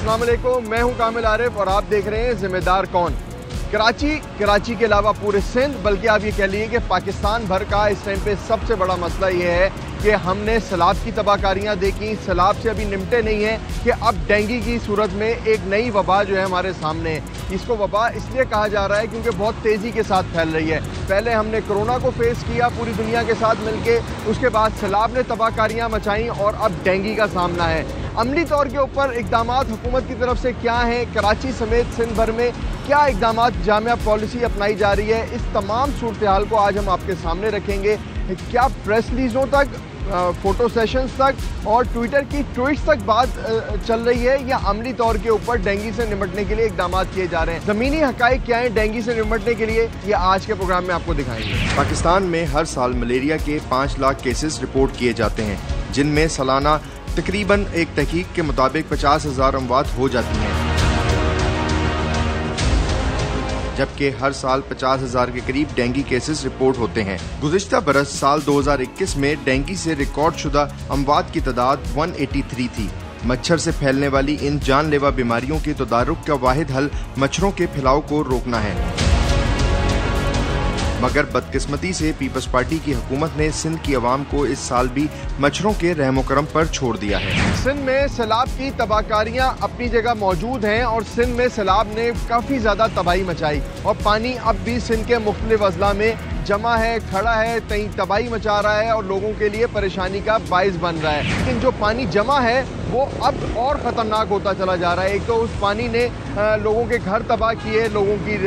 अस्सलाम वालेकुम, मैं हूं कामिल आरिफ और आप देख रहे हैं जिम्मेदार कौन। कराची के अलावा पूरे सिंध, बल्कि आप ये कह लीजिए कि पाकिस्तान भर का इस टाइम पे सबसे बड़ा मसला ये है कि हमने सैलाब की तबाहकारियाँ देखी, सैलाब से अभी निपटे नहीं हैं कि अब डेंगू की सूरत में एक नई वबा जो है हमारे सामने है। इसको वबा इसलिए कहा जा रहा है क्योंकि बहुत तेज़ी के साथ फैल रही है। पहले हमने कोरोना को फेस किया पूरी दुनिया के साथ मिलके, उसके बाद सैलाब ने तबाहकारियाँ मचाई और अब डेंगू का सामना है। अमली तौर के ऊपर इक़दामात हुकूमत की तरफ से क्या हैं, कराची समेत सिंध भर में क्या इक़दामात जामिया पॉलिसी अपनाई जा रही है, इस तमाम सूरत हाल को आज हम आपके सामने रखेंगे। क्या प्रेस रिलीज़ों तक, फ़ोटो सेशंस तक और ट्विटर की ट्वीट्स तक बात चल रही है या अमली तौर के ऊपर डेंगू से निपटने के लिए इक़दामात किए जा रहे हैं? ज़मीनी हक़ाइक़ क्या हैं डेंगू से निपटने के लिए, ये आज के प्रोग्राम में आपको दिखाएंगे। पाकिस्तान में हर साल मलेरिया के 5 लाख केसेस रिपोर्ट किए जाते हैं, जिनमें सालाना तकरीबन एक तहकीक के मुताबिक 50,000 अमवात हो जाती हैं, जबकि हर साल 50,000 के करीब डेंगू केसेस रिपोर्ट होते हैं। गुज़िश्ता बरस साल 2021 में डेंगू से रिकॉर्ड शुदा अमवात की तादाद 183 थी। मच्छर से फैलने वाली इन जानलेवा बीमारियों के तदारुक का वाहिद हल मच्छरों के फैलाव को रोकना है, मगर बदकिस्मती से पीपल्स पार्टी की हुकूमत ने सिंध की आवाम को इस साल भी मच्छरों के रहमो करम पर छोड़ दिया है। सिंध में सैलाब की तबाहकारियाँ अपनी जगह मौजूद हैं और सिंध में सैलाब ने काफ़ी ज़्यादा तबाही मचाई और पानी अब भी सिंध के मुख्तलिफ अजला में जमा है, खड़ा है, कहीं तबाही मचा रहा है और लोगों के लिए परेशानी का बाइस बन रहा है। लेकिन जो पानी जमा है वो अब और ख़तरनाक होता चला जा रहा है। एक तो उस पानी ने लोगों के घर तबाह किए, लोगों की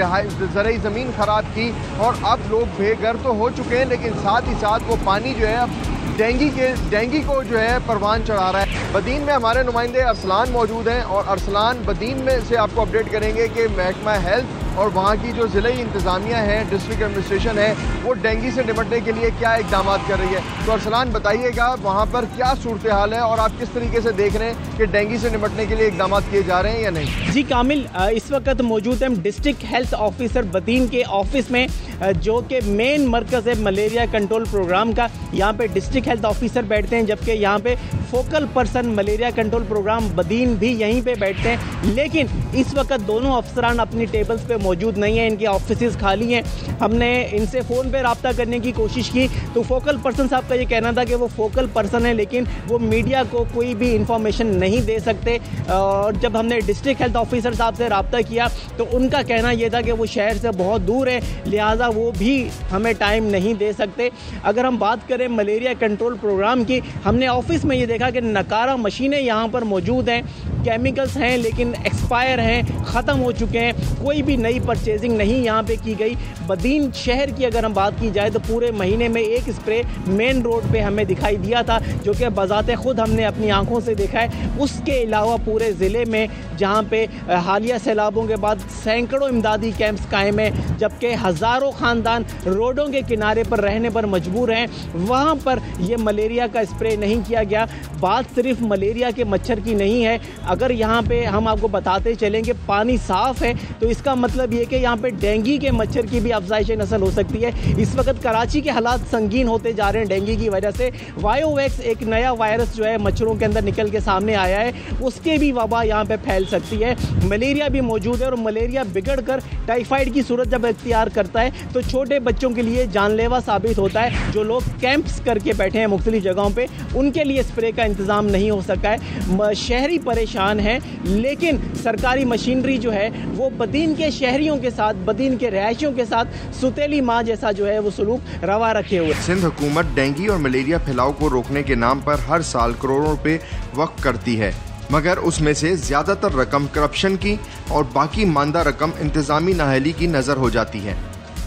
ज़रई ज़मीन ख़राब की और अब लोग बेघर तो हो चुके हैं, लेकिन साथ ही साथ वो पानी जो है अब डेंगू को जो है परवान चढ़ा रहा है। बदीन में हमारे नुमाइंदे अरसलान मौजूद हैं और अरसलान बदीन में से आपको अपडेट करेंगे कि महकमा हेल्थ और वहाँ की जो ज़िले इंतज़ामिया है, डिस्ट्रिक्ट एडमिनिस्ट्रेशन है, वो डेंगू से निपटने के लिए क्या इक़दामात कर रही है। तो अरसलान बताइएगा वहाँ पर क्या सूरत हाल है और आप किस तरीके से देख रहे हैं कि डेंगू से निपटने के लिए इक़दामात किए जा रहे हैं या नहीं? जी कामिल, इस वक्त मौजूद हैं डिस्ट्रिक्ट हेल्थ ऑफिसर बदीन के ऑफिस में, जो कि मेन मरकज़ है मलेरिया कंट्रोल प्रोग्राम का। यहाँ पे डिस्ट्रिक्ट हेल्थ ऑफिसर बैठते हैं, जबकि यहाँ पे focal person malaria control programme Badin भी यहीं पे बैठते हैं। लेकिन इस वक्त दोनों अफसरान अपनी टेबल्स पे मौजूद नहीं है, इनके ऑफिसेज़ खाली हैं। हमने इनसे फ़ोन पे रब्ता करने की कोशिश की तो फोकल पर्सन साहब का ये कहना था कि वो फोकल पर्सन है लेकिन वो मीडिया को कोई भी इंफॉर्मेशन नहीं दे सकते। और जब हमने डिस्ट्रिक्ट हेल्थ ऑफिसर साहब से रब्ता किया तो उनका कहना यह था कि वो शहर से बहुत दूर है, लिहाजा वो भी हमें टाइम नहीं दे सकते। अगर हम बात करें मलेरिया कंट्रोल प्रोग्राम की, हमने ऑफिस में ये देखा कि नकारा मशीनें यहाँ पर मौजूद हैं, केमिकल्स हैं लेकिन एक्सपायर हैं, ख़त्म हो चुके हैं, कोई भी नई परचेजिंग नहीं यहाँ पे की गई। बदीन शहर की अगर हम बात की जाए तो पूरे महीने में एक स्प्रे मेन रोड पे हमें दिखाई दिया था, जो कि बज़ाते खुद हमने अपनी आंखों से देखा है। उसके अलावा पूरे ज़िले में जहाँ पे हालिया सैलाबों के बाद सैकड़ों इमदादी कैंप्स कायम हैं, जबकि हज़ारों ख़ानदान रोडों के किनारे पर रहने पर मजबूर हैं, वहाँ पर ये मलेरिया का स्प्रे नहीं किया गया। बात सिर्फ मलेरिया के मच्छर की नहीं है, अगर यहाँ पे हम आपको बताते चलें कि पानी साफ़ है तो इसका मतलब ये कि यहाँ पे डेंगू के मच्छर की भी अफजाइश नस्ल हो सकती है। इस वक्त कराची के हालात संगीन होते जा रहे हैं डेंगू की वजह से। वायोवैक्स एक नया वायरस जो है मच्छरों के अंदर निकल के सामने आया है, उसके भी वबा यहाँ पे फैल सकती है। मलेरिया भी मौजूद है और मलेरिया बिगड़ कर टाइफाइड की सूरत जब इख्तियार करता है तो छोटे बच्चों के लिए जानलेवा साबित होता है। जो लोग कैंप्स करके बैठे हैं मुख्तलिफ जगहों पर, उनके लिए स्प्रे का इंतज़ाम नहीं हो सका है। शहरी परेशान हैं, लेकिन सरकारी मशीनरी जो है वो बदीन के शहरियों के साथ, बदीन के रहायशियों के साथ सुतेली माँ जैसा जो है वो सलूक रवा रखे हुए। सिंध हुकूमत डेंगू और मलेरिया फैलाव को रोकने के नाम पर हर साल करोड़ों रुपए वक्फ करती है, मगर उसमें से ज्यादातर रकम करप्शन की और बाकी मानदा रकम इंतजामी नाअहली की नजर हो जाती है।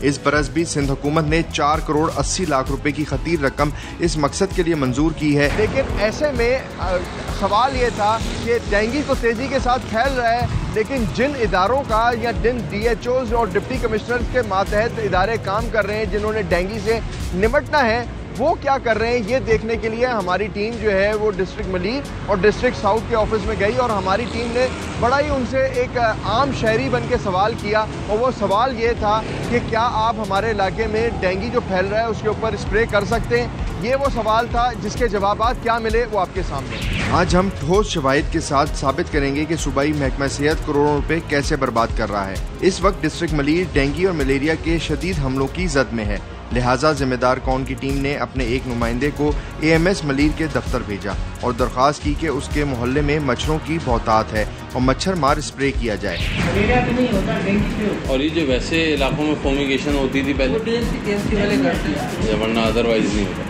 इस बरस भी सिंध हुकूमत ने 4 करोड़ 80 लाख रुपए की खतीर रकम इस मकसद के लिए मंजूर की है। लेकिन ऐसे में सवाल ये था कि डेंगू तो तेजी के साथ फैल रहा है, लेकिन जिन इदारों का या जिन DHOs और डिप्टी कमिश्नर्स के मातहत इदारे काम कर रहे हैं जिन्होंने डेंगू से निपटना है, वो क्या कर रहे हैं ये देखने के लिए हमारी टीम जो है वो डिस्ट्रिक्ट मलीर और डिस्ट्रिक्ट साउथ के ऑफिस में गई और हमारी टीम ने बड़ा ही उनसे एक आम शहरी बन के सवाल किया। और वो सवाल ये था कि क्या आप हमारे इलाके में डेंगू जो फैल रहा है उसके ऊपर स्प्रे कर सकते हैं। ये वो सवाल था जिसके जवाबात क्या मिले वो आपके सामने। आज हम ठोस शवाहिद के साथ साबित करेंगे कि सूबाई महकमा सेहत करोड़ों रुपए कैसे बर्बाद कर रहा है। इस वक्त डिस्ट्रिक्ट मलीर डेंगू और मलेरिया के शदीद हमलों की जद में है, लिहाजा जिम्मेदार कौन की टीम ने अपने एक नुमाइंदे को AMS मलीर के दफ्तर भेजा और दरख्वास्त की कि उसके मोहल्ले में मच्छरों की बहुतात है और मच्छर मार स्प्रे किया जाए। मलेरिया तो नहीं होता, डेंगू होता। और ये जो वैसे इलाकों में फॉर्मिगेशन होती थी पहले, वरना अदरवाइज नहीं होता।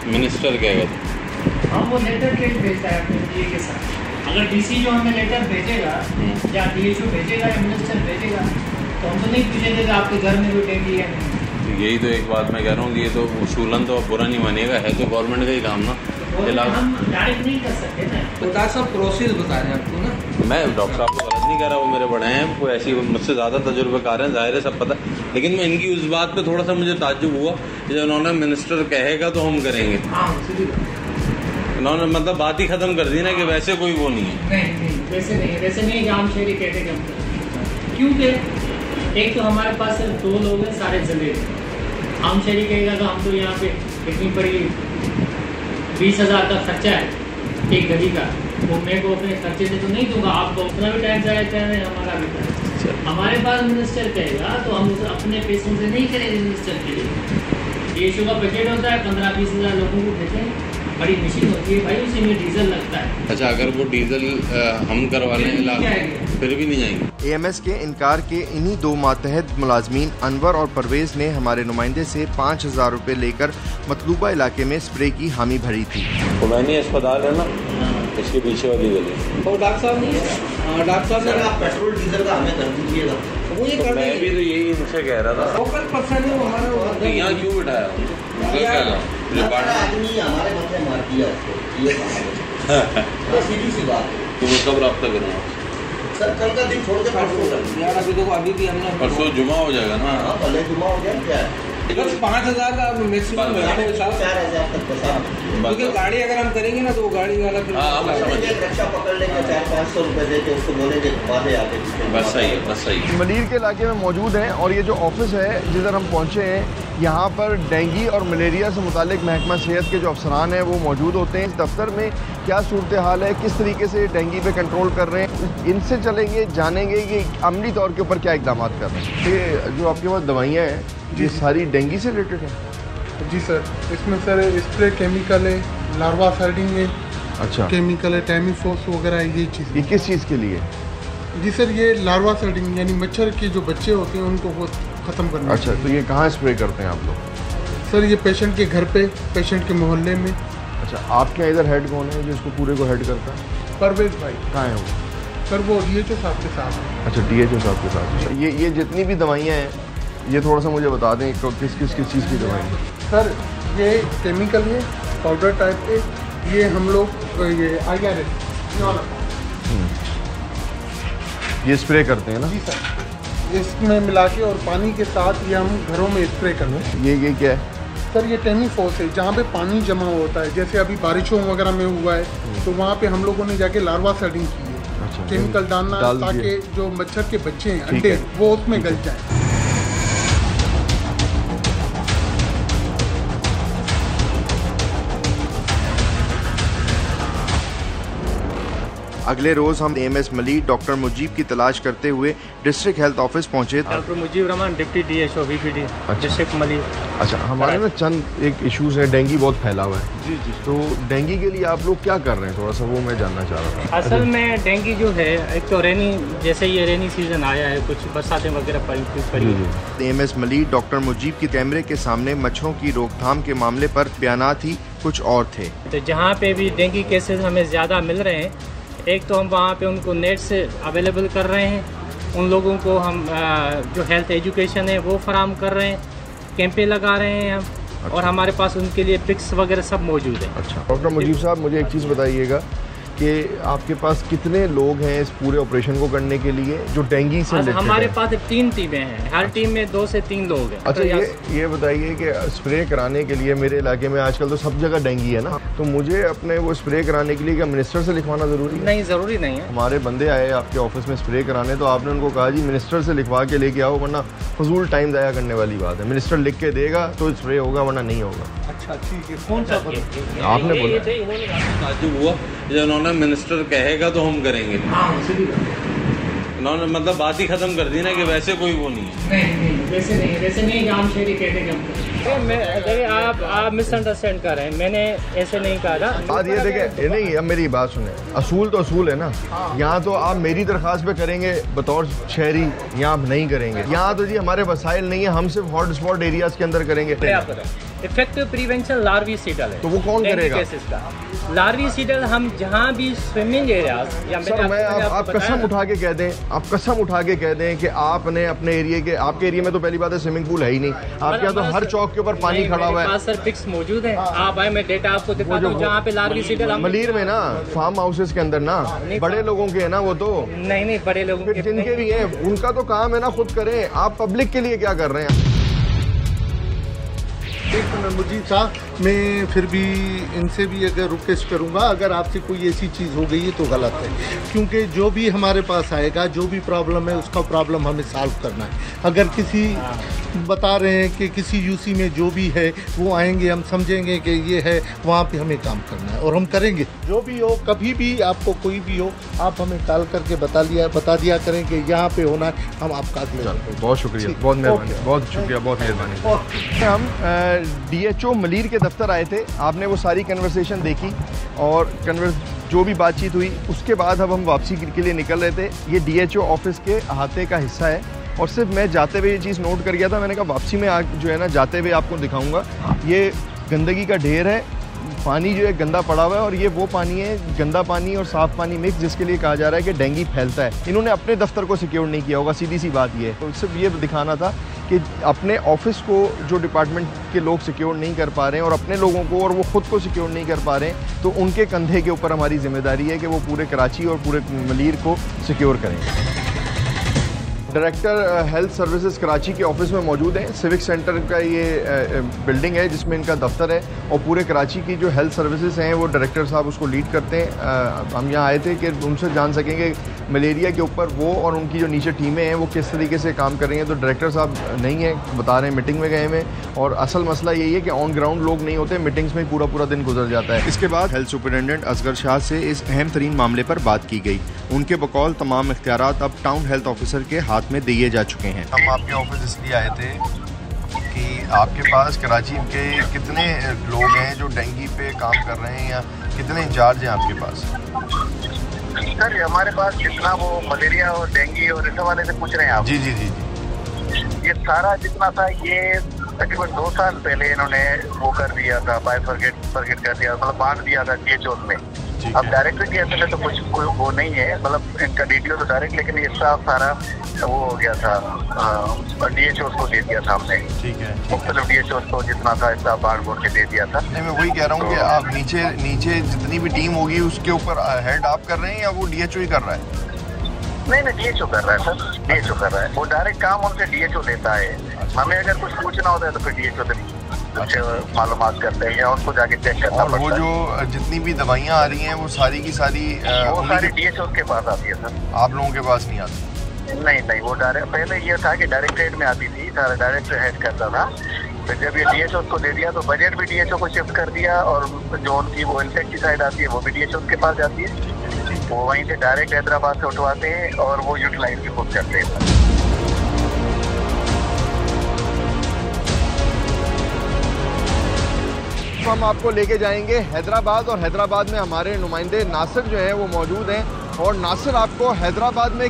मिनिस्टर क्या कहते? हाँ, वो लेटर ट्रेड भेजता है अपने DA के साथ। अगर DC जो हमें लेटर भेजेगा या DHO भेजेगा या मिनिस्टर भेजेगा तो हम तो नहीं पूछेंगे कि आपके घर में कोई डेंगू है नहीं। यही तो एक बात मैं कह रहा हूँ, ये तो उसूलन तो बुरा नहीं मानेगा, है तो गवर्नमेंट का ही काम ना। हम डायरेक्ट नहीं कर सकते ना। डॉक्टर साहब प्रोसेस बता रहे हैं आपको ना। मैं डॉक्टर साहब को गलत नहीं कह रहा, वो मेरे बड़े हैं, कोई ऐसी मुझसे ज़्यादा तजुर्बेकार हैं, जाहिर है सब पता। लेकिन मैं इनकी उस बात पे थोड़ा सा मुझे ताज्जुब हुआ कि जब उन्होंने मिनिस्टर कहेगा तो हम करेंगे। उन्होंने मतलब बात ही खत्म कर दी ना कि वैसे कोई वो नहीं है। नहीं, वैसे नहीं कि आम शहरी कहते कि हम करेंगे। क्योंकि एक तो हमारे पास सिर्फ 2 लोग हैं सारे जिले। आम शहरी कहेगा तो हम तो यहाँ पे इतनी बड़ी 20,000 का खर्चा है एक गली का, वो मैं को अपने खर्चे से तो नहीं दूंगा, आपको उतना भी टाइम जाया करें, हमारा भी टाइम। हमारे पास मिनिस्टर कहेगा तो हम उसे अपने पैसों से नहीं करेंगे। मिनिस्टर के लिए DHO का बजट होता है, 15-20,000 लोगों को देते हैं, बड़ी मशीन होती है भाई, उसी में डीजल लगता है। अच्छा, अगर वो डीजल हम करवा लें फिर भी नहीं जाएंगे। AMS के इनकार के इन्हीं 2 मातहत मुलाजमीन अनवर और परवेज ने हमारे नुमाइंदे से 5,000 रुपए लेकर मतलूबा इलाके में स्प्रे की हामी भरी थी। खुमैनी अस्पताल है ना, इसके पीछे वाली गली। और डॉक्टर साहब नहीं है, डॉक्टर साहब ने आप पेट्रोल डीजल का हमें कर दीजिएगा। वो ये कर, मैं भी तो यही इनसे कह रहा था। लोकल पर्सन है वो हमारा, यहाँ क्यों बिठाया? आदमी हमारे मत में मार दिया उसको, ये सीधी सी बात है। तो मैं कब रब्ता करूँगा सर? कल का दिन छोड़ के परसों यार, अभी देखो अभी भी हमने परसों जुमा हो जाएगा ना। हाँ, भले जुमा हो गया, क्या है बस 5,000 का मैक्सिमम है, 4,000 तक का साथ। क्योंकि गाड़ी अगर हम करेंगे ना तो वो गाड़ी वाला फिर रक्षा पकड़ लेंगे, 400-500 रुपए दे के उसको बोलेंगे बाधे आगे। बस सही है, बस सही है। मलीर के इलाके में मौजूद हैं और ये जो ऑफिस है जिधर हम पहुँचे हैं, यहाँ पर डेंगू और मलेरिया से मुतालिक महकमा सेहत के जो अफसरान हैं वो मौजूद होते हैं। इस दफ्तर में क्या सूरत हाल है, किस तरीके से डेंगू पे कंट्रोल कर रहे हैं, इनसे चलेंगे, जानेंगे कि अमली तौर के ऊपर क्या इकदाम कर रहे हैं। ये जो आपके पास दवाइयाँ हैं ये सारी डेंगू से रिलेटेड है? जी सर, इसमें सर स्प्रे केमिकल है, लार्वा साइडिंग है, अच्छा केमिकल है, टाइमीफोस वगैरह है, ये चीज़। ये किस चीज़ के लिए? जी सर, ये लार्वा साइडिंग यानी मच्छर के जो बच्चे होते हैं उनको वो ख़त्म करना। अच्छा, तो ये कहाँ स्प्रे करते हैं आप लोग? सर ये पेशेंट के घर पे, पेशेंट के मोहल्ले में। अच्छा, आपके यहाँ इधर हेड कौन है जो इसको पूरे को हेड करता है? परवेज भाई। कहाँ है वो? सर वो DHO साहब के साथ। अच्छा, DHO साहब के साथ। अच्छा, ये जितनी भी दवाइयाँ हैं ये थोड़ा सा मुझे बता दें किस चीज़ की दवाई है? सर ये केमिकल है, पाउडर टाइप के, ये हम लोग ये IRS ये स्प्रे करते हैं ना? जी सर, इसमें मिला के और पानी के साथ ये हम घरों में स्प्रे करते हैं। ये क्या है? सर ये टाइमीफोस है, जहाँ पे पानी जमा होता है, जैसे अभी बारिशों वगैरह में हुआ है तो वहाँ पे हम लोगों ने जाके लार्वा सेटिंग की है। अच्छा, केमिकल डालना ताकि जो मच्छर के बच्चे हैं अंडे वो उसमें गल जाए। अगले रोज हम AMS मलीर डॉक्टर मुजीब की तलाश करते हुए डिस्ट्रिक्ट हेल्थ ऑफिस पहुंचे। Doctor Mujeeb Rehman, deputy DHO VPD district Malir. अच्छा, हमारे में चंद एक इश्यूज है, डेंगू बहुत फैला हुआ है। जी। तो डेंगू के लिए आप लोग क्या कर रहे हैं, थोड़ा सा वो मैं जानना चाह रहा था। असल में डेंगू जो है, एक तो जैसे ये रेनी सीजन आया है, कुछ बरसातें वगैरह पड़ी। AMS मलीर डॉक्टर मुजीब के कैमरे के सामने मच्छरों की रोकथाम के मामले पर बयानात ही कुछ और थे। तो जहाँ पे भी डेंगू केसेस हमें ज़्यादा मिल रहे हैं, एक तो हम वहाँ पे उनको नेट से अवेलेबल कर रहे हैं, उन लोगों को हम जो हेल्थ एजुकेशन है वो फराम कर रहे हैं, कैंपें लगा रहे हैं हम। अच्छा। और हमारे पास उनके लिए पिक्स वगैरह सब मौजूद है। अच्छा, डॉक्टर मुजीब साहब मुझे एक चीज़ बताइएगा कि आपके पास कितने लोग हैं इस पूरे ऑपरेशन को करने के लिए जो डेंगू से रिलेटेड? हमारे पास 3 टीमें हैं, हर टीम में 2 से 3 लोग हैं। अच्छा, ये बताइए कि स्प्रे कराने के लिए, मेरे इलाके में आजकल तो सब जगह डेंगू है ना, तो मुझे अपने वो स्प्रे कराने के लिए क्या मिनिस्टर से लिखवाना ज़रूरी है? नहीं, ज़रूरी नहीं है। हमारे बंदे आए आपके ऑफिस में स्प्रे कराने, तो आपने उनको कहा जी मिनिस्टर से लिखवा के लेके आओ, वरना फजूल टाइम ज़ाया करने वाली बात है। मिनिस्टर लिख के देगा तो स्प्रे होगा, वरना नहीं होगा। अच्छा, ठीक है। कौन सा आपने बोला? ताज्जुब हुआ जब उन्होंने मिनिस्टर कहेगा तो हम करेंगे। उन्होंने मतलब बात ही खत्म कर दी ना कि वैसे कोई वो नहीं है। नहीं, वैसे नहीं आम शहरी कहते कि देखिए आप मिसअंडरस्टैंड कर रहे हैं, मैंने ऐसे नहीं कहा था। बात ये देखे नहीं, अब मेरी बात सुने, असूल तो असूल है ना। यहाँ तो आप मेरी दरख्वास्त पे करेंगे बतौर शहरी, यहाँ आप नहीं करेंगे। यहाँ तो जी हमारे वसाइल नहीं है, हम सिर्फ हॉट स्पॉट एरियाज के अंदर करेंगे। इफेक्टिव प्रिवेंशन लार्वी सीडल है, तो वो कौन करेगा? लार्वी सीडल हम जहाँ भी स्विमिंग एरियाज या सर, मैं आप कसम उठा के कह दें, आप कसम उठा के कह दें कि आपने अपने एरिया के, आपके एरिया में तो पहली बात है स्विमिंग पूल है ही नहीं, आपके यहाँ तो हर चौक के ऊपर पानी खड़ा हुआ है। सर पिक्स मौजूद है, आप आए, मैं डेटा आपको दिखाता हूं जहाँ पे लार्वी सीडल मलीर में ना, फार्म हाउसेस के अंदर ना, बड़े लोगों के है ना वो तो। नहीं, बड़े लोगों के जिनके भी हैं उनका तो काम है ना खुद करें, आप पब्लिक के लिए क्या कर रहे हैं? मुझे साहब, मैं फिर भी इनसे भी अगर रिक्वेस्ट करूंगा, अगर आपसे कोई ऐसी चीज़ हो गई है तो गलत है, क्योंकि जो भी हमारे पास आएगा, जो भी प्रॉब्लम है उसका प्रॉब्लम हमें सॉल्व करना है। अगर किसी बता रहे हैं कि किसी यूसी में जो भी है वो आएंगे, हम समझेंगे कि ये है, वहाँ पे हमें काम करना है और हम करेंगे। जो भी हो, कभी भी आपको कोई भी हो, आप हमें कॉल करके बता दिया करें कि यहाँ पे होना है, हम आपका अगले। बहुत शुक्रिया, बहुत मेहरबानी, बहुत शुक्रिया, बहुत मेहरबानी। हम DHO मलीर के दफ्तर आए थे, आपने वो सारी कन्वर्सेशन देखी और जो भी बातचीत हुई, उसके बाद अब हम वापसी के लिए निकल रहे थे। ये DHO ऑफिस के अहाते का हिस्सा है और सिर्फ मैं जाते हुए ये चीज़ नोट कर गया था, मैंने कहा वापसी में जो है ना जाते हुए आपको दिखाऊंगा। ये गंदगी का ढेर है, पानी जो है गंदा पड़ा हुआ है और ये वो पानी है, गंदा पानी और साफ़ पानी मिक्स, जिसके लिए कहा जा रहा है कि डेंगू फैलता है। इन्होंने अपने दफ्तर को सिक्योर नहीं किया होगा, सीधी सी बात ये है। तो सिर्फ ये दिखाना था कि अपने ऑफिस को जो डिपार्टमेंट के लोग सिक्योर नहीं कर पा रहे हैं और अपने लोगों को और वो ख़ुद को सिक्योर नहीं कर पा रहे हैं, तो उनके कंधे के ऊपर हमारी जिम्मेदारी है कि वो पूरे कराची और पूरे मलीर को सिक्योर करें। डायरेक्टर हेल्थ सर्विसेज कराची के ऑफिस में मौजूद हैं। सिविक सेंटर का ये बिल्डिंग है जिसमें इनका दफ्तर है और पूरे कराची की जो हेल्थ सर्विसेज हैं वो डायरेक्टर साहब उसको लीड करते हैं। हम यहाँ आए थे कि उनसे जान सकेंगे मलेरिया के ऊपर वो और उनकी जो नीचे टीमें हैं वो किस तरीके से काम कर रही हैं। तो डायरेक्टर साहब नहीं है, बता रहे हैं मीटिंग में गए हैं और असल मसला यही है कि ऑन ग्राउंड लोग नहीं होते, मीटिंग्स में पूरा दिन गुजर जाता है। इसके बाद हेल्थ सुपरिटेंडेंट असगर शाह से इस अहम तरीन मामले पर बात की गई। उनके बकौल तमाम इख्तियारात अब टाउन हेल्थ ऑफिसर के हाथ में दिए जा चुके हैं। हम आपके ऑफिस इसलिए आए थे कि आपके पास कराची के कितने लोग हैं जो डेंगू पे काम कर रहे हैं या कितने इंचार्ज हैं आपके पास? सर हमारे पास जितना वो मलेरिया और डेंगू और इस हवाले से पूछ रहे हैं आप? जी, ये सारा जितना था ये तकरीबन 2 साल पहले इन्होंने वो कर दिया था, बायोफर्गेट कर दिया, मतलब बांट दिया था DHO में। अब डायरेक्टली DHO में तो कुछ वो नहीं है, मतलब इनका DTO तो डायरेक्ट, लेकिन ये सारा वो हो गया था, DHO को दे दिया था हमने। ठीक है, मतलब DHO को जितना था इतना बांट के दे दिया था। नहीं, मैं वही कह रहा हूँ कि आप नीचे जितनी भी टीम होगी उसके ऊपर हेड आप कर रहे हैं या वो DHO ही कर रहा है? नहीं, DHO कर रहा है सर, DHO कर रहा है। वो डायरेक्ट काम उनसे DHO लेता है। हमें अगर कुछ पूछना होता है तो फिर DHO से कुछ मालूमात करते हैं या उनको जाके चेक करना पड़ता है। वो जो जितनी भी दवाइयाँ आ रही हैं वो सारी की सारी वो सारी DHO के पास आती है सर, आप लोगों के पास नहीं आती? नहीं, वो डायरेक्ट, पहले ये था कि डायरेक्ट हेड में आती थी, सारा डायरेक्ट हेड करता था। फिर जब ये DHO को दे दिया तो बजट भी DHO को शिफ्ट कर दिया और जो उनकी वो इंसेक्टिसाइड आती है वो भी DHO के पास जाती है। वो वहीं से डायरेक्ट हैदराबाद से उठवाते हैं और वो यूटिलाइज भी खुद करते हैं। हम आपको लेके जाएंगे हैदराबाद और हैदराबाद में हमारे नुमाइंदे नासिर जो हैं वो मौजूद हैं और नासिर आपको हैदराबाद में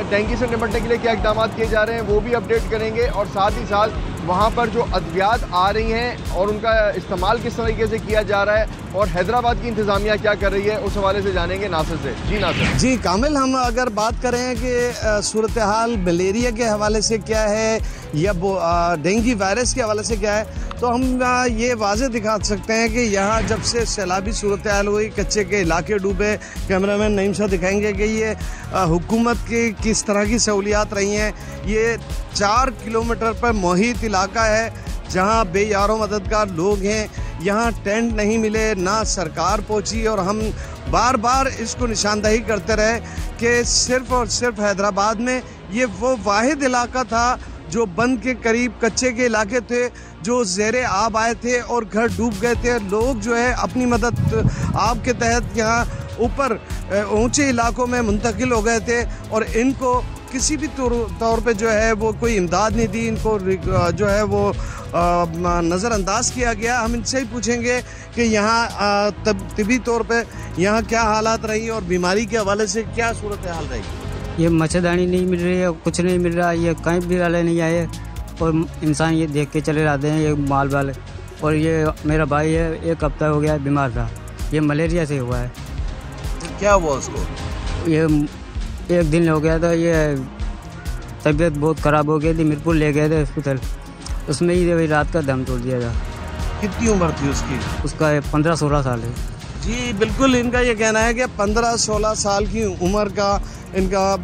डेंगू से निपटने के लिए क्या इक़दाम किए जा रहे हैं वो भी अपडेट करेंगे और साथ ही साथ वहाँ पर जो अद्वियात आ रही हैं और उनका इस्तेमाल किस तरीके से किया जा रहा है और हैदराबाद की इंतज़ामिया क्या कर रही है उस हवाले से जानेंगे नासिर से। जी नासिर। जी कामिल, हम अगर बात करें कि सूरत हाल मलेरिया के हवाले से क्या है या डेंगू वायरस के हवाले से क्या है, तो हम ये वाज़े दिखा सकते हैं कि यहाँ जब से सैलाबी सूरत हाल हुई, कच्चे के इलाके डूबे, कैमरामैन नईम शाह दिखाएंगे कि ये हुकूमत की किस तरह की सहूलियात रही हैं। ये 4 किलोमीटर पर मोहित इलाका है जहाँ बेयारो मददगार लोग हैं। यहाँ टेंट नहीं मिले, ना सरकार पहुँची, और हम बार बार इसको निशानदही करते रहे कि सिर्फ़ और सिर्फ हैदराबाद में ये वो वाहिद इलाका था जो बंद के करीब कच्चे के इलाके थे, जो ज़ेरे आब आए थे और घर डूब गए थे। लोग जो है अपनी मदद आब के तहत यहाँ ऊपर ऊंचे इलाकों में मुंतकिल हो गए थे, और इनको किसी भी तौर पे जो है वो कोई इमदाद नहीं दी, इनको जो है वो नज़रअंदाज किया गया। हम इनसे ही पूछेंगे कि यहाँ तबी तौर पे यहाँ क्या हालात रही और बीमारी के हवाले से क्या सूरत हाल रही। ये मच्छरदानी नहीं मिल रही है, कुछ नहीं मिल रहा, ये कहीं भी वाले नहीं आए और इंसान ये देख के चले जाते हैं, ये माल वाले। और ये मेरा भाई है, 1 हफ्ता हो गया बीमार था, ये मलेरिया से हुआ है। क्या हुआ उसको? ये 1 दिन हो गया था, ये तबीयत बहुत ख़राब हो गई थी, मीरपुर ले गए थे हॉस्पिटल, उसमें ही रात का दम तोड़ दिया था। कितनी उम्र थी उसकी? उसका 15-16 साल है। जी बिल्कुल, इनका ये कहना है कि 15-16 साल की उम्र का इनका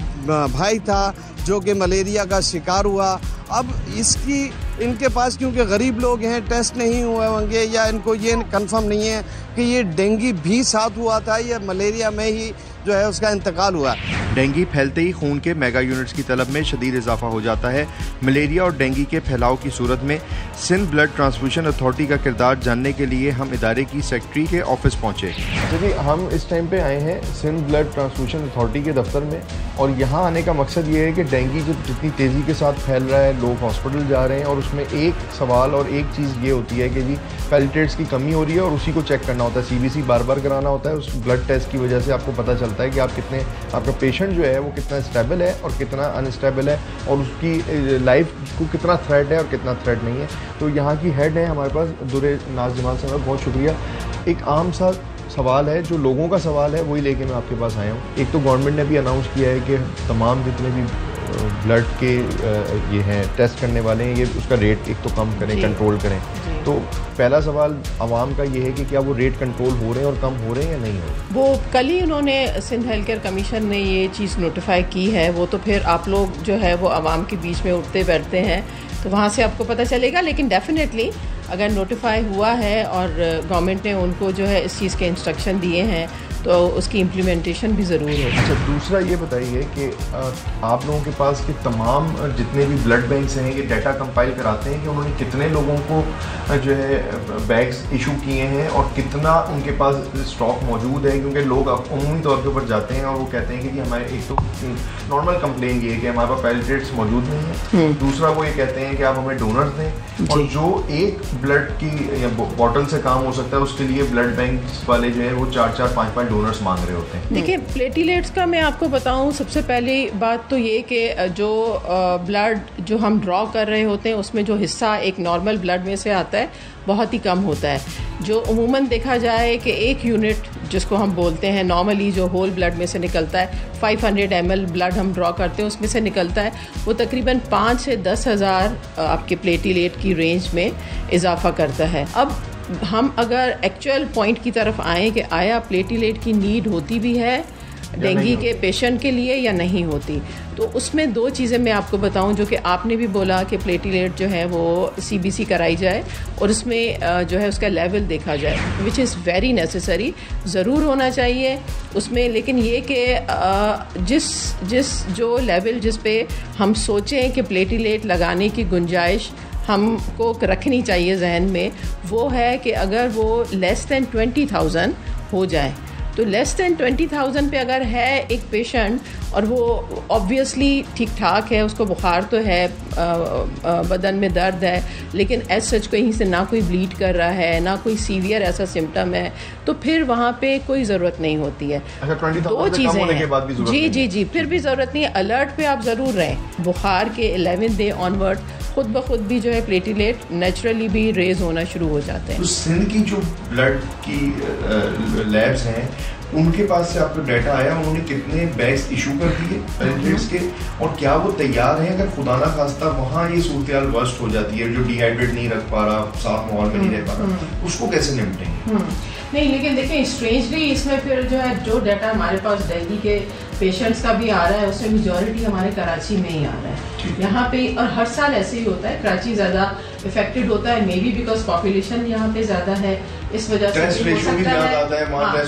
भाई था जो कि मलेरिया का शिकार हुआ। अब इसकी इनके पास क्योंकि गरीब लोग हैं, टेस्ट नहीं हुए होंगे या इनको ये कंफर्म नहीं है कि ये डेंगू भी साथ हुआ था या मलेरिया में ही जो है उसका इंतकाल हुआ। डेंगू फैलते ही खून के मेगा यूनिट्स की तलब में शदीद इजाफा हो जाता है। मलेरिया और डेंगू के फैलाव की सूरत में सिंध ब्लड ट्रांसफ्यूशन अथॉरिटी का किरदार जानने के लिए हम इदारे की सेक्रेटरी के ऑफिस पहुँचे। जी, हम इस टाइम पे आए हैं सिंध ब्लड ट्रांसफ्यूशन अथॉरिटी के दफ्तर में, और यहाँ आने का मकसद ये है कि डेंगू जितनी तेज़ी के साथ फैल रहा है, लोग हॉस्पिटल जा रहे हैं, और उसमें एक सवाल और एक चीज़ ये होती है कि जी पैलेटेट्स की कमी हो रही है और उसी को चेक करना होता है, CBC बार बार कराना होता है। उस ब्लड टेस्ट की वजह से आपको पता चलता है कि आप कितने, आपका पेशेंट जो है वो कितना स्टेबल है और कितना अनस्टेबल है, और उसकी लाइफ को कितना थ्रेट है और कितना थ्रेट नहीं है। तो यहाँ की हेड है हमारे पास दुरे नाज जमाल साहब, बहुत शुक्रिया। एक आम सा सवाल है जो लोगों का सवाल है, वही लेके मैं आपके पास आया हूँ। एक तो गवर्नमेंट ने भी अनाउंस किया है कि तमाम जितने भी ब्लड के ये हैं टेस्ट करने वाले हैं, ये उसका रेट एक तो कम करें, कंट्रोल करें। तो पहला सवाल आवाम का ये है कि क्या वो रेट कंट्रोल हो रहे हैं और कम हो रहे हैं या नहीं हो रहे? वो कल ही उन्होंने सिंध हेल्थ केयर कमीशन ने ये चीज़ नोटिफाई की है, वो तो फिर आप लोग जो है वो आवाम के बीच में उठते बैठते हैं तो वहाँ से आपको पता चलेगा। लेकिन डेफिनेटली अगर नोटिफाई हुआ है और गवर्नमेंट ने उनको जो है इस चीज़ के इंस्ट्रक्शन दिए हैं तो उसकी इम्प्लीमेंटेशन भी ज़रूर होगी। अच्छा, दूसरा ये बताइए कि आप लोगों के पास के तमाम जितने भी ब्लड बैंक्स हैं ये डाटा कंपाइल कराते हैं कि उन्होंने कितने लोगों को जो है बैग्स इशू किए हैं और कितना उनके पास स्टॉक मौजूद है? क्योंकि लोग अमूमी तौर के ऊपर जाते हैं और वो कहते हैं कि जी हमारे एक तो नॉर्मल कंप्लेन ये है कि हमारे पास पैलेटेट्स मौजूद नहीं है, दूसरा वो ये कहते हैं कि आप हमें डोनर्स दें, और जो एक ब्लड की या बॉटल से काम हो सकता है उसके लिए ब्लड बैंक वाले जो है वो 4-4, 5-5 डोनर्स मांग रहे होते हैं। देखिए, प्लेटिलेट्स का मैं आपको बताऊं, सबसे पहली बात तो ये कि जो ब्लड जो हम ड्रॉ कर रहे होते हैं उसमें जो हिस्सा एक नॉर्मल ब्लड में से आता है बहुत ही कम होता है। जो उमूमन देखा जाए कि 1 यूनिट जिसको हम बोलते हैं नॉर्मली जो होल ब्लड में से निकलता है, 500 ml ब्लड हम ड्रॉ करते हैं उसमें से निकलता है, वो तकरीबन 5 से 10 हज़ार आपके प्लेटिलेट की रेंज में इजाफा करता है। अब हम अगर एक्चुअल पॉइंट की तरफ आएँ कि आया प्लेटिलेट की नीड होती भी है डेंगू के पेशेंट के लिए या नहीं होती, तो उसमें 2 चीज़ें मैं आपको बताऊं जो कि आपने भी बोला कि प्लेटिलेट जो है वो CBC कराई जाए और उसमें जो है उसका लेवल देखा जाए, विच इज़ वेरी नेसेसरी, ज़रूर होना चाहिए उसमें। लेकिन ये कि जिस जो लेवल जिस पे हम सोचें कि प्लेटिलेट लगाने की गुंजाइश हमको रखनी चाहिए जहन में, वो है कि अगर वो लेस दैन 20,000 हो जाए, तो लेस दैन 20,000 पे अगर है एक पेशेंट और वो ऑब्वियसली ठीक ठाक है, उसको बुखार तो है, बदन में दर्द है, लेकिन एज सच कहीं से ना कोई ब्लीड कर रहा है ना कोई सीवियर ऐसा सिम्टम है, तो फिर वहाँ पे कोई ज़रूरत नहीं होती है। अच्छा, 2 चीज़ें हैं। जी, फिर भी ज़रूरत नहीं है। अलर्ट पे आप ज़रूर रहें। बुखार के 11th डे ऑनवर्ड खुद ब खुद भी जो है प्लेटिलेट नेचुरली भी रेज होना शुरू हो जाते हैं। तो सिंध की जो ब्लड की लैब्स हैं उनके पास से आपको डाटा आया, उन्होंने कितने बैग्स इशू कर दिए पेनिट्रेट्स के, और क्या वो तैयार हैं अगर खुदा ना खास्ता वहाँ ये सूरत वर्स्ट हो जाती है, जो डिहाइड्रेट नहीं रख पा रहा, साफ माहौल में नहीं रह पा रहा, उसको कैसे निपटेंगे? नहीं, लेकिन देखिए स्ट्रेंजली इसमें फिर जो है जो डाटा हमारे पास डेंगू के पेशेंट्स का भी आ रहा है उसमें मेजॉरिटी हमारे कराची में ही आ रहा है यहाँ पे, और हर साल ऐसे ही होता है, कराची ज़्यादा इफेक्टेड होता है, मे बी बिकॉज पॉपुलेशन यहाँ पे ज़्यादा है, इस वजह से हो सकता है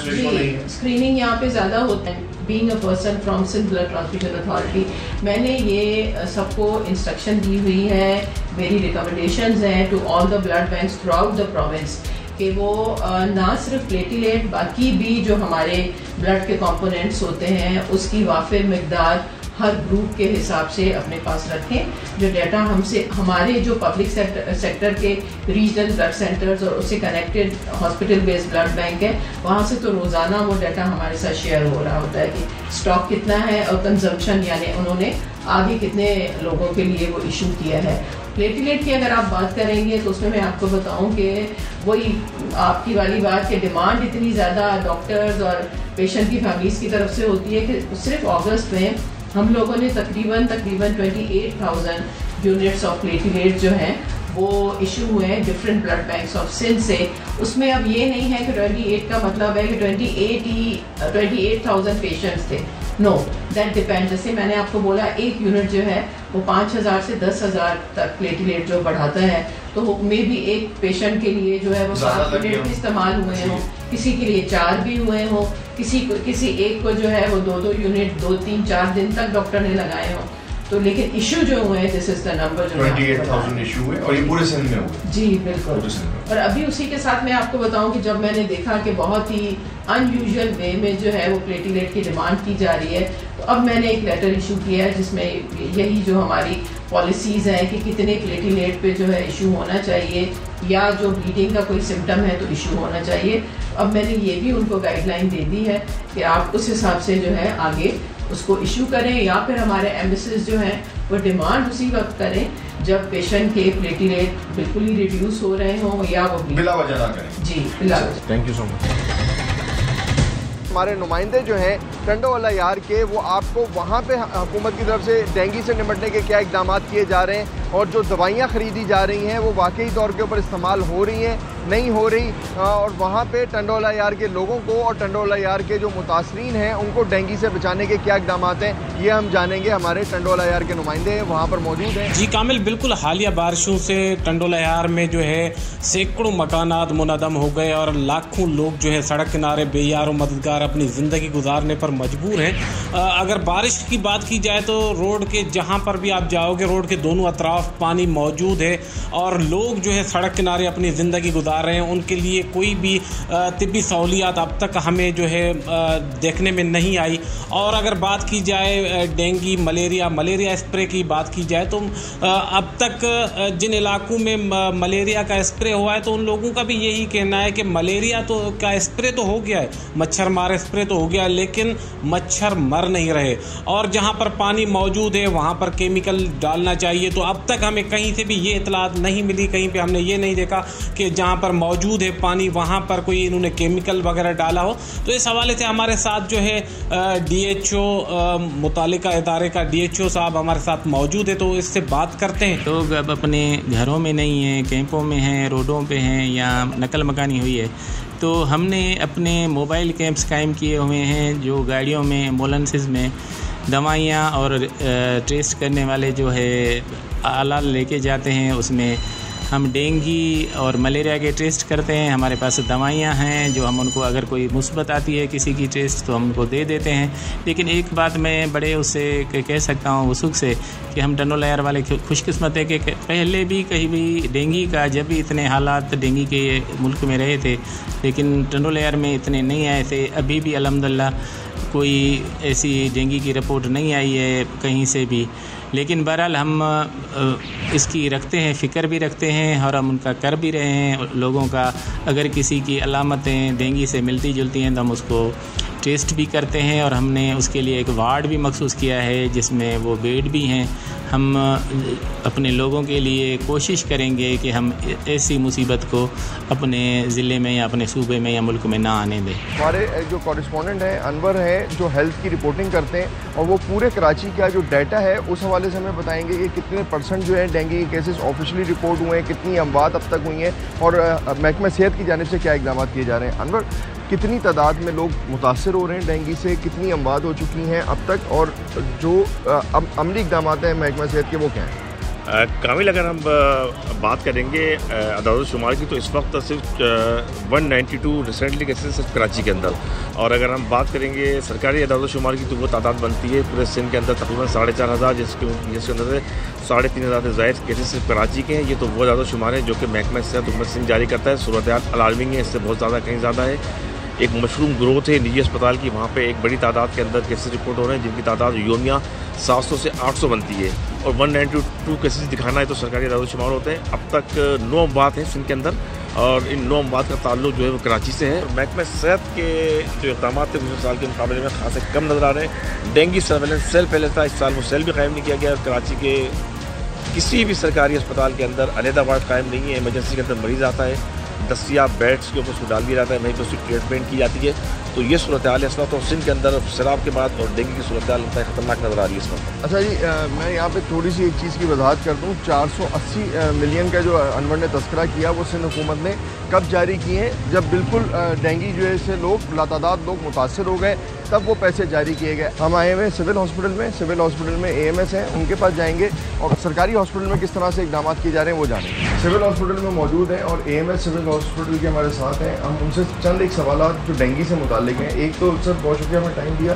स्क्रीनिंग यहाँ पे ज़्यादा होता है। Being a person from Sindh blood transfusion authority, मैंने ये सबको इंस्ट्रक्शन दी हुई है, मेरी रिकमेंडेशंस हैं to all the blood banks throughout the province कि वो ना सिर्फ प्लेटिलेट, बाकी भी जो हमारे ब्लड के कंपोनेंट्स होते हैं उसकी वाफिर मिकदार हर ग्रुप के हिसाब से अपने पास रखें। जो डाटा हमसे हमारे जो पब्लिक सेक्टर के रीजनल ब्लड सेंटर्स और उससे connected hospital based blood bank है, वहाँ से तो रोज़ाना वो डाटा हमारे साथ शेयर हो रहा होता है कि स्टॉक कितना है और कंजम्पशन यानी उन्होंने आगे कितने लोगों के लिए वो इशू किया है। प्लेटिलेट की अगर आप बात करेंगे तो उसमें मैं आपको बताऊं कि वही आपकी वाली बात कि डिमांड इतनी ज़्यादा डॉक्टर्स और पेशेंट की फैमिलीज़ की तरफ से होती है कि सिर्फ अगस्त में हम लोगों ने तकरीबन 28,000 यूनिट्स ऑफ प्लेटिलेट जो हैं वो इशू हुए हैं different blood banks of Sindh से। उसमें अब ये नहीं है कि 28 का मतलब है कि 28,000 पेशेंट्स थे, नो, दैट डिपेंड। जैसे मैंने आपको बोला एक यूनिट जो है वो 5,000 से 10,000 तक प्लेटिलेट जो बढ़ाता है, तो मे बी एक पेशेंट के लिए जो है वो 7 यूनिट भी इस्तेमाल हुए हों, किसी के लिए 4 भी हुए हों, किसी एक को जो है वो 2-2 यूनिट 2-3-4 दिन तक डॉक्टर ने लगाए हों। तो लेकिन इशू जो हुए हैं, दिस इज द नंबर जो 28,000 इशू हुए और ये पूरे सिंध में हुए। जी बिल्कुल। और अभी उसी के साथ मैं आपको बताऊं कि जब मैंने देखा कि बहुत ही अनयूजुअल वे में जो है वो प्लेटिलेट की डिमांड की जा रही है, तो अब मैंने एक लेटर इशू किया है जिसमें यही जो हमारी पॉलिसीज़ हैं कि कितने प्लेटिलेट पे जो है इशू होना चाहिए, या जो ब्लीडिंग का कोई सिम्टम है तो इशू होना चाहिए। अब मैंने ये भी उनको गाइडलाइन दे दी है कि आप उस हिसाब से जो है आगे उसको इशू करें, या फिर हमारे एम्बेसीज जो हैं वो डिमांड उसी वक्त करें जब पेशेंट के प्लेटिलेट बिल्कुल ही रिड्यूस हो रहे हों या वो बिला वजह ना करें। जी बिला वजह। Thank you so much. हमारे नुमाइंदे जो हैं टंडोवाला यार के, वो आपको वहाँ पे हुकूमत की तरफ से डेंगू से निपटने के क्या इकदाम किए जा रहे हैं और जो दवाइयाँ ख़रीदी जा रही हैं वो वाकई तौर के ऊपर इस्तेमाल हो रही हैं, नहीं हो रही, और वहाँ पे टंडोवाला यार के लोगों को और टंडोवाला यार के जो मुतासरीन हैं उनको डेंगू से बचाने के क्या इकदाम हैं, ये हम जानेंगे। हमारे टंडोवाला यार के नुमाइंदे हैं वहाँ पर मौजूद हैं। जी कामिल, बिल्कुल हालिया बारिशों से टंडोवाला यार में जो है सैकड़ों मकानात मुनदम हो गए और लाखों लोग जो है सड़क किनारे बेयार मददगार अपनी ज़िंदगी गुजारने पर मजबूर हैं। अगर बारिश की बात की जाए तो रोड के जहाँ पर भी आप जाओगे रोड के दोनों अतराफ पानी मौजूद है और लोग जो है सड़क किनारे अपनी ज़िंदगी गुजार रहे हैं। उनके लिए कोई भी तिब्बी सहूलियात अब तक हमें जो है देखने में नहीं आई। और अगर बात की जाए डेंगू मलेरिया स्प्रे की बात की जाए तो अब तक जिन इलाकों में मलेरिया का स्प्रे हुआ है तो उन लोगों का भी यही कहना है कि मलेरिया तो का स्प्रे तो हो गया है, मच्छर मारे स्प्रे तो हो गया, लेकिन मच्छर मर नहीं रहे। और जहाँ पर पानी मौजूद है वहाँ पर केमिकल डालना चाहिए। तो अब तक हमें कहीं से भी ये इतलात नहीं मिली, कहीं पे हमने ये नहीं देखा कि जहाँ पर मौजूद है पानी वहाँ पर कोई इन्होंने केमिकल वगैरह डाला हो। तो इस हवाले से हमारे साथ जो है DHO मुतालिका इदारे का DHO साहब हमारे साथ मौजूद है, तो इससे बात करते हैं। लोग अब अपने घरों में नहीं हैं, कैंपों में हैं, रोडों पे हैं या नकल मकानी हुई है, तो हमने अपने मोबाइल कैंप्स कायम किए हुए हैं जो गाड़ियों में एम्बुलेंसेस में दवाइयाँ और टेस्ट करने वाले जो है आला लेके जाते हैं। उसमें हम डेंगू और मलेरिया के टेस्ट करते हैं। हमारे पास दवाइयाँ हैं जो हम उनको अगर कोई मुस्बत आती है किसी की टेस्ट तो हम उनको दे देते हैं। लेकिन एक बात मैं बड़े उससे कह सकता हूँ वसूख से कि हम टंडोवाला यार वाले खुशकिस्मत है कि पहले भी कहीं भी डेंगू का जब भी इतने हालात डेंगू के मुल्क में रहे थे लेकिन टंडोवाला यार में इतने नहीं आए थे। अभी भी अल्हम्दुलिल्लाह कोई ऐसी डेंगू की रिपोर्ट नहीं आई है कहीं से भी। लेकिन बहरहाल हम इसकी रखते हैं, फ़िक्र भी रखते हैं और हम उनका कर भी रहे हैं। लोगों का अगर किसी की अलामतें डेंगू से मिलती जुलती हैं तो हम उसको टेस्ट भी करते हैं और हमने उसके लिए एक वार्ड भी मखसूस किया है जिसमें वो बेड भी हैं। हम अपने लोगों के लिए कोशिश करेंगे कि हम ऐसी मुसीबत को अपने ज़िले में या अपने सूबे में या मुल्क में ना आने दें। हमारे जो कॉरेस्पॉन्डेंट हैं अनवर हैं, जो हेल्थ की रिपोर्टिंग करते हैं और वो पूरे कराची का जो डाटा है उस हवाले से हमें बताएंगे कि कितने % जो है डेंगू के केसेस ऑफिशियली रिपोर्ट हुए हैं, कितनी अमवात अब तक हुई हैं और महकमा सेहत की जानिब से क्या इक़दाम किए जा रहे हैं। अनवर, कितनी तादाद में लोग मुतासर हो रहे हैं डेंगू से, कितनी अमवात हो चुकी हैं अब तक और जो अमली इक़दाम हैं महकमा सेहत के वो क्या हैं? कामिल, अगर हम बात करेंगे अदाद-ओ-शुमार की तो इस वक्त सिर्फ 192 रिसेंटली केसेस सिर्फ कराची के अंदर, और अगर हम बात करेंगे सरकारी अदाद-ओ-शुमार की तो वो तादाद बनती है पूरे सिंध के अंदर तकरीबन 4,500, जिसके अंदर से 3,500 से ज़ायद केसेस सिर्फ कराची के हैं। ये तो वो अदाद-ओ-शुमार है जो कि महकमा सेहत हुकूमत सिंध जारी करता है। सूरत-ए-हाल अलार्मिंग है, इससे बहुत ज़्यादा कहीं ज़्यादा है। एक मशरूम ग्रोथ है निजी अस्पताल की, वहाँ पे एक बड़ी तादाद के अंदर केसेस रिपोर्ट हो रहे हैं जिनकी तादाद योमिया 700 से 800 बनती है, और 192 केसेस दिखाना है तो सरकारी अदाद-ओ-शुमार होते हैं। अब तक 9 अमवात हैं सिंध के अंदर और इन 9 अमवात का ताल्लुक जो है वो कराची से है। महकमा सेहत के जो इक़दाम थे पिछले साल के मुकाबले में खासे कम नज़र आ रहे हैं। डेंगू सर्वेलेंस सेल पहले था, इस साल वो सेल भी कायम नहीं किया गया। कराची के किसी भी सरकारी अस्पताल के अंदर अलहदा वार्ड कायम नहीं है। इमरजेंसी के अंदर मरीज़ आता है, दस्तियाब बेड्स के ऊपर उसको डाल दिया जाता है, वहीं पर उसकी ट्रीटमेंट की जाती है। तो ये सूरत हाल है इस वक्त, और सिंध के अंदर सैलाब के बाद और डेंगू की सूरत हाल ख़तरनाक नज़र आ रही है इस वक्त। अच्छा जी, मैं यहाँ पे थोड़ी सी एक चीज़ की वजाहत कर दूँ। 480 मिलियन का जो अनवर ने तस्करा किया वो सिंध हुकूमत ने कब जारी किए हैं, जब बिल्कुल डेंगू जो है से लोग लातादाद लोग मुतासर हो गए तब वो पैसे जारी किए गए। हम आए हुए सिविल हॉस्पिटल में AMS हैं, उनके पास जाएंगे और सरकारी हॉस्पिटल में किस तरह से इक़दाम किए जा रहे हैं वो जानेंगे। सिविल हॉस्पिटल में मौजूद हैं और AMS सिविल हॉस्पिटल के हमारे साथ हैं। हम उनसे चंद एक सवालात जो डेंगू से मुताल्लिक हैं। एक तो सर बहुत शुक्रिया हमें टाइम दिया।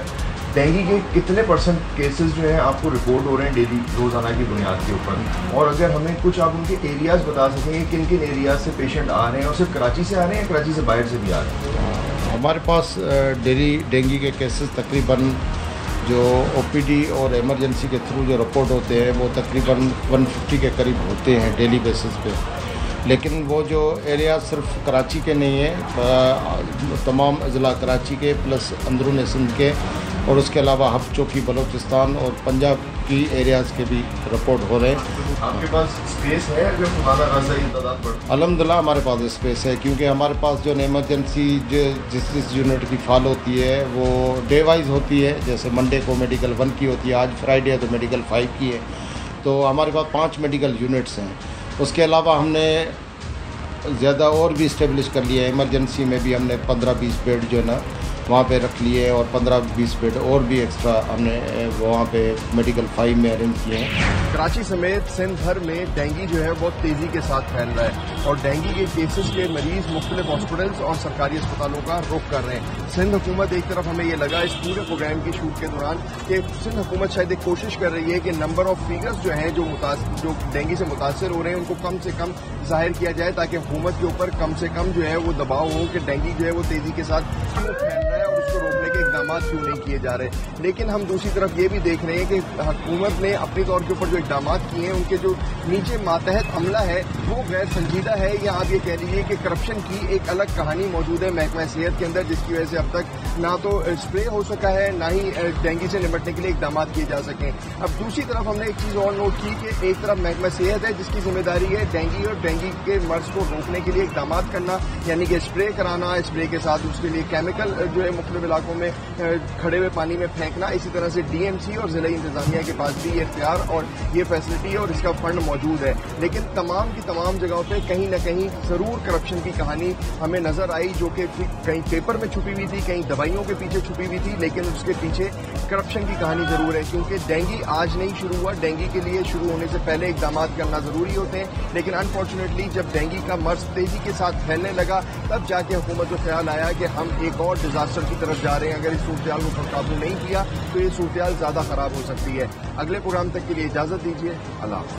डेंगू के कितने % केसेस जो हैं आपको रिपोर्ट हो रहे हैं डेली रोज़ाना की बुनियाद के ऊपर, और अगर हमें कुछ आप उनके एरियाज़ बता सकेंगे किन किन एरियाज़ से पेशेंट आ रहे हैं और सिर्फ कराची से आ रहे हैं या कराची से बाहर से भी आ रहे हैं? हमारे पास डेली डेंगू के केसेस तकरीबन जो OPD और इमरजेंसी के थ्रू जो रिपोर्ट होते हैं वो तकरीबन 150 के करीब होते हैं डेली बेसिस पे। लेकिन वो जो एरिया सिर्फ कराची के नहीं है, तमाम अज़ला कराची के प्लस अंदरून सिंध के और उसके अलावा हब चौकी बलोचिस्तान और पंजाब की एरियाज़ के भी रिपोर्ट हो रहे हैं। आपके पास स्पेस है जो अल्हम्दुलिल्लाह हमारे पास स्पेस है, क्योंकि हमारे पास जो इमरजेंसी जिस यूनिट की फाल होती है वो डे वाइज होती है। जैसे मंडे को मेडिकल 1 की होती है, आज फ्राइडे है तो मेडिकल 5 की है। तो हमारे पास 5 मेडिकल यूनिट्स हैं। उसके अलावा हमने ज़्यादा और भी इस्टेब्लिश कर लिया है। इमरजेंसी में भी हमने 15-20 बेड जो है ना वहाँ पे रख लिए और 15-20 बेड और भी एक्स्ट्रा हमने वहाँ पे मेडिकल 5 में अरेंज किए हैं। कराची समेत सिंध भर में डेंगू जो है बहुत तेज़ी के साथ फैल रहा है और डेंगू के केसेस के मरीज मुख्तलिफ हॉस्पिटल्स और सरकारी अस्पतालों का रुख कर रहे हैं। सिंध हुकूमत एक तरफ हमें ये लगा इस पूरे प्रोग्राम की शूट के दौरान कि सिंध हुकूमत शायद एक कोशिश कर रही है कि नंबर ऑफ फिगर्स जो हैं जो डेंगू से मुतासर हो रहे हैं उनको कम से कम जाहिर किया जाए, ताकि हुकूमत के ऊपर कम से कम जो है वो दबाव हो कि डेंगू जो है वो तेज़ी के साथ क्यों फैल रहा है और उसको रोकने के इक़दाम क्यों नहीं किए जा रहे। लेकिन हम दूसरी तरफ ये भी देख रहे हैं कि हुकूमत ने अपने तौर के ऊपर जो इक़दाम किए हैं उनके जो नीचे मातहत अमला है वो गैर संजीदा है, या आप ये कह लीजिए कि करप्शन की एक अलग कहानी मौजूद है महकमा सेहत के अंदर, जिसकी वजह से अब तक ना तो स्प्रे हो सका है ना ही डेंगू से निपटने के लिए इक़दाम किए जा सकें। अब दूसरी तरफ हमने एक चीज़ और नोट की कि एक तरफ महकमा सेहत है जिसकी जिम्मेदारी है डेंगू और डेंगू के मर्ज को रोकने के लिए इक़दाम करना, यानी कि स्प्रे कराना, स्प्रे के साथ उसके लिए केमिकल जो है मुख्तलिफ इलाकों में खड़े हुए पानी में फेंकना। इसी तरह से DMC और ज़िला इंतजामिया के पास भी ये इख्तियार और ये फैसिलिटी है और इसका फंड मौजूद है। लेकिन तमाम की तमाम जगहों पे कहीं ना कहीं ज़रूर करप्शन की कहानी हमें नज़र आई, जो कि कहीं पेपर में छुपी हुई थी, कहीं दवाइयों के पीछे छुपी हुई थी, लेकिन उसके पीछे करप्शन की कहानी ज़रूर है। क्योंकि डेंगू आज नहीं शुरू हुआ, डेंगू के लिए शुरू होने से पहले इक़दाम करना ज़रूरी होते हैं। लेकिन अनफॉर्चुनेटली जब डेंगू का मर्ज तेज़ी के साथ फैलने लगा तब जाके हुकूमत को ख्याल आया कि हम एक और डिजास्टर की तरफ जा रहे हैं। अगर इस सूरत को काबू नहीं किया तो ये सूरत ज़्यादा ख़राब हो सकती है। अगले प्रोग्राम तक के लिए इजाज़त दीजिए। अल्लाह।